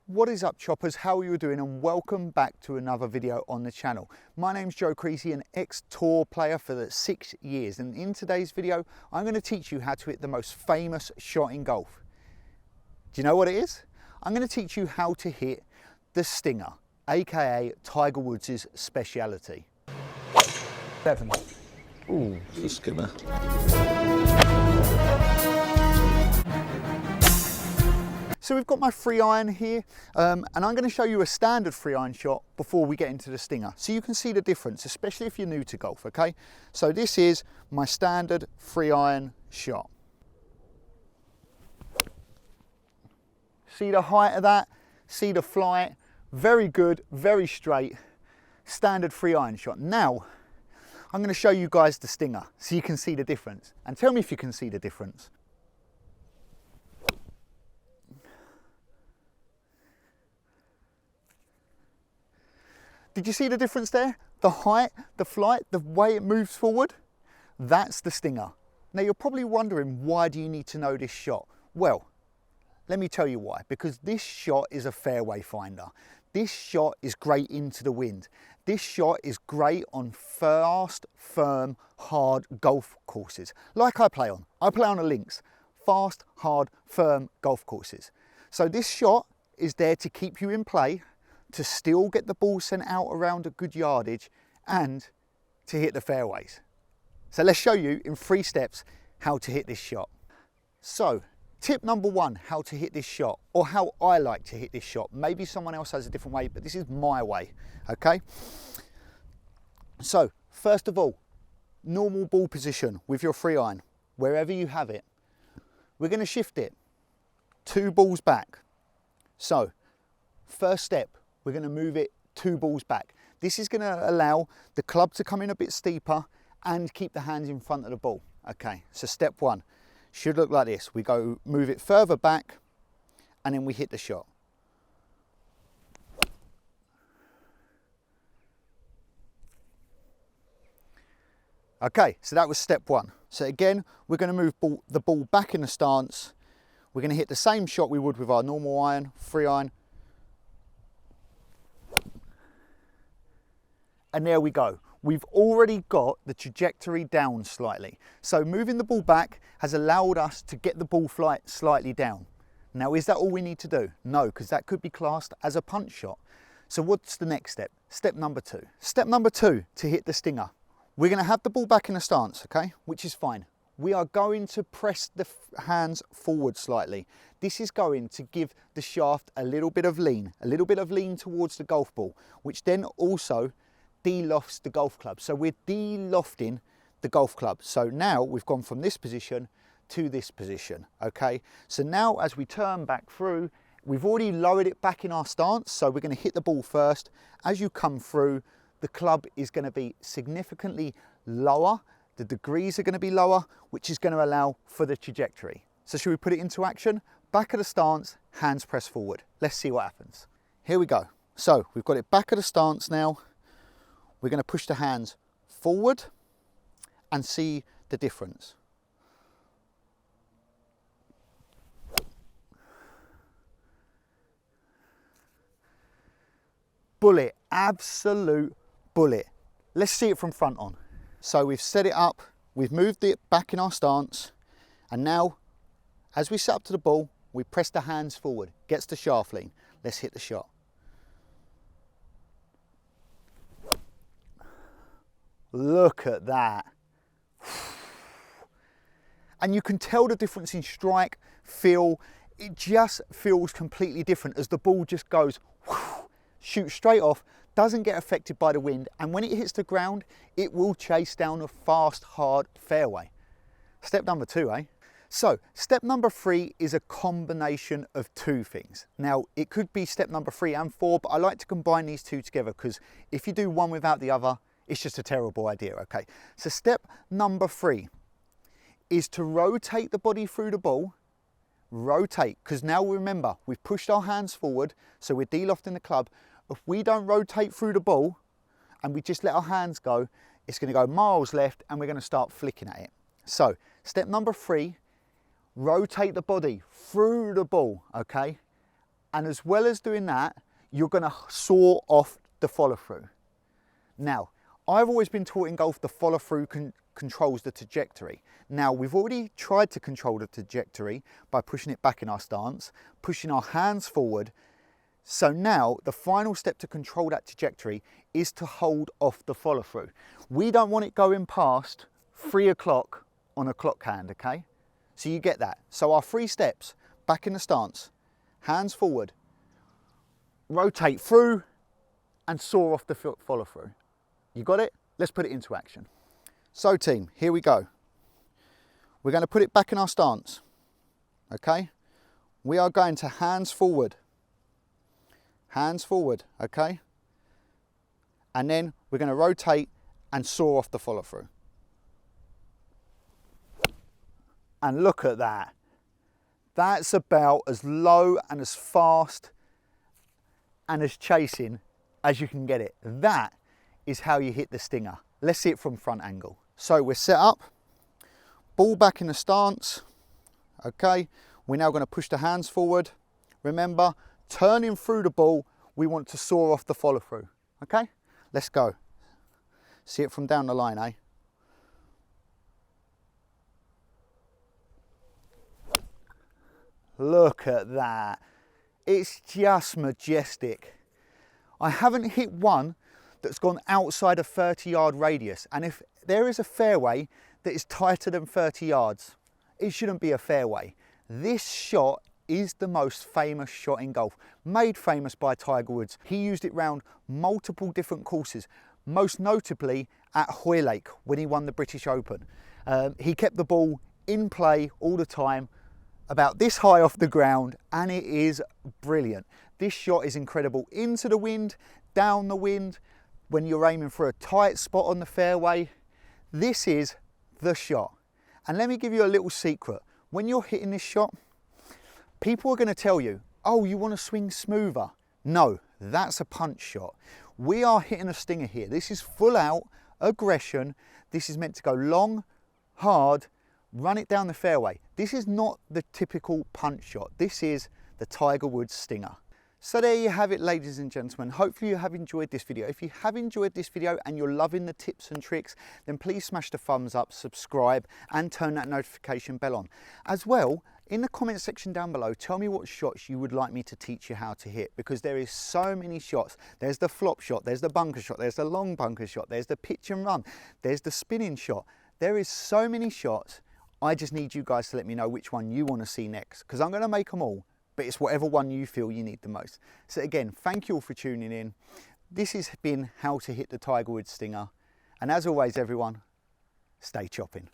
What is up, choppers? How are you doing? And welcome back to another video on the channel. My name's Joe Creasey, an ex-tour player for the 6 years, and in today's video I'm going to teach you how to hit the most famous shot in golf. Do you know what it is? I'm going to teach you how to hit the stinger, aka Tiger Woods' speciality. 7. Ooh, it's a skimmer. So we've got my 3-iron here, and I'm going to show you a standard 3-iron shot before we get into the stinger, so you can see the difference, especially if you're new to golf, okay? So this is my standard 3-iron shot. See the height of that? See the flight? Very good, very straight, standard 3-iron shot. Now, I'm going to show you guys the stinger, so you can see the difference. And tell me if you can see the difference. Did you see the difference there? The height, the flight, the way it moves forward? That's the stinger. Now you're probably wondering, why do you need to know this shot? Well, let me tell you why. Because this shot is a fairway finder. This shot is great into the wind. This shot is great on fast, firm, hard golf courses. Like I play on. I play on a links. Fast, hard, firm golf courses. So this shot is there to keep you in play, to still get the ball sent out around a good yardage, and to hit the fairways. So let's show you in 3 steps how to hit this shot. So tip number 1, how to hit this shot, or how I like to hit this shot. Maybe someone else has a different way, but this is my way, okay? So first of all, normal ball position with your 3-iron, wherever you have it. We're going to shift it 2 balls back. So first step, we're going to move it 2 balls back. This is going to allow the club to come in a bit steeper and keep the hands in front of the ball. Okay, so step 1 should look like this. We go move it further back and then we hit the shot. Okay, so that was step 1. So again, we're going to move the ball back in the stance. We're going to hit the same shot we would with our normal iron, 3-iron. And there we go. We've already got the trajectory down slightly. So moving the ball back has allowed us to get the ball flight slightly down. Now, is that all we need to do? No, because that could be classed as a punch shot. So what's the next step? Step number 2. Step number 2 to hit the stinger. We're going to have the ball back in a stance, okay? Which is fine. We are going to press the hands forward slightly. This is going to give the shaft a little bit of lean towards the golf ball, which then also de-lofts the golf club. So we're de-lofting the golf club. So now we've gone from this position to this position, okay? So now as we turn back through, we've already lowered it back in our stance, so we're going to hit the ball first. As you come through, the club is going to be significantly lower, the degrees are going to be lower, which is going to allow for the trajectory. So should we put it into action? Back of the stance, hands press forward. Let's see what happens. Here we go. So we've got it back of the stance now. We're going to push the hands forward and see the difference. Bullet, absolute bullet. Let's see it from front on. So we've set it up, we've moved it back in our stance, and now as we set up to the ball, we press the hands forward, gets the shaft lean. Let's hit the shot. Look at that. And you can tell the difference in strike, feel. It just feels completely different as the ball just goes, shoots straight off, doesn't get affected by the wind, and when it hits the ground, it will chase down a fast, hard fairway. Step number 2, eh? So step number 3 is a combination of 2 things. Now, it could be step number 3 and 4, but I like to combine these 2 together because if you do one without the other, it's just a terrible idea, okay? So step number 3 is to rotate the body through the ball. Rotate, because now remember, we've pushed our hands forward, so we're de-lofting the club. If we don't rotate through the ball and we just let our hands go, it's going to go miles left and we're going to start flicking at it. So step number 3, rotate the body through the ball, okay? And as well as doing that, you're going to saw off the follow through. Now, I've always been taught in golf the follow through controls the trajectory. Now, we've already tried to control the trajectory by pushing it back in our stance, pushing our hands forward. So now the final step to control that trajectory is to hold off the follow through. We don't want it going past 3 o'clock on a clock hand, okay? So you get that. So our 3 steps, back in the stance, hands forward, rotate through and saw off the follow through. You got it? Let's put it into action. So team, here we go. We're going to put it back in our stance, okay? We are going to hands forward, okay? And then we're going to rotate and saw off the follow through. And look at that. That's about as low and as fast and as chasing as you can get it. That is how you hit the stinger. Let's see it from front angle. So we're set up, ball back in the stance, okay? We're now going to push the hands forward. Remember, turning through the ball, we want to saw off the follow through, okay? Let's go. See it from down the line, eh? Look at that. It's just majestic. I haven't hit one that's gone outside a 30-yard radius. And if there is a fairway that is tighter than 30 yards, it shouldn't be a fairway. This shot is the most famous shot in golf, made famous by Tiger Woods. He used it round multiple different courses, most notably at Hoylake when he won the British Open. He kept the ball in play all the time, about this high off the ground, and it is brilliant. This shot is incredible. Into the wind, down the wind, when you're aiming for a tight spot on the fairway. This is the shot. And let me give you a little secret. When you're hitting this shot, people are going to tell you, oh, you want to swing smoother. No, that's a punch shot. We are hitting a stinger here. This is full out aggression. This is meant to go long, hard, run it down the fairway. This is not the typical punch shot. This is the Tiger Woods stinger. So there you have it, ladies and gentlemen. Hopefully you have enjoyed this video. If you have enjoyed this video and you're loving the tips and tricks, then please smash the thumbs up, subscribe, and turn that notification bell on. As well, in the comment section down below, tell me what shots you would like me to teach you how to hit, because there is so many shots. There's the flop shot, there's the bunker shot, there's the long bunker shot, there's the pitch and run, there's the spinning shot. There is so many shots. I just need you guys to let me know which one you want to see next, because I'm going to make them all, but it's whatever one you feel you need the most. So again, thank you all for tuning in. This has been how to hit the Tiger Woods stinger. And as always, everyone, stay chopping.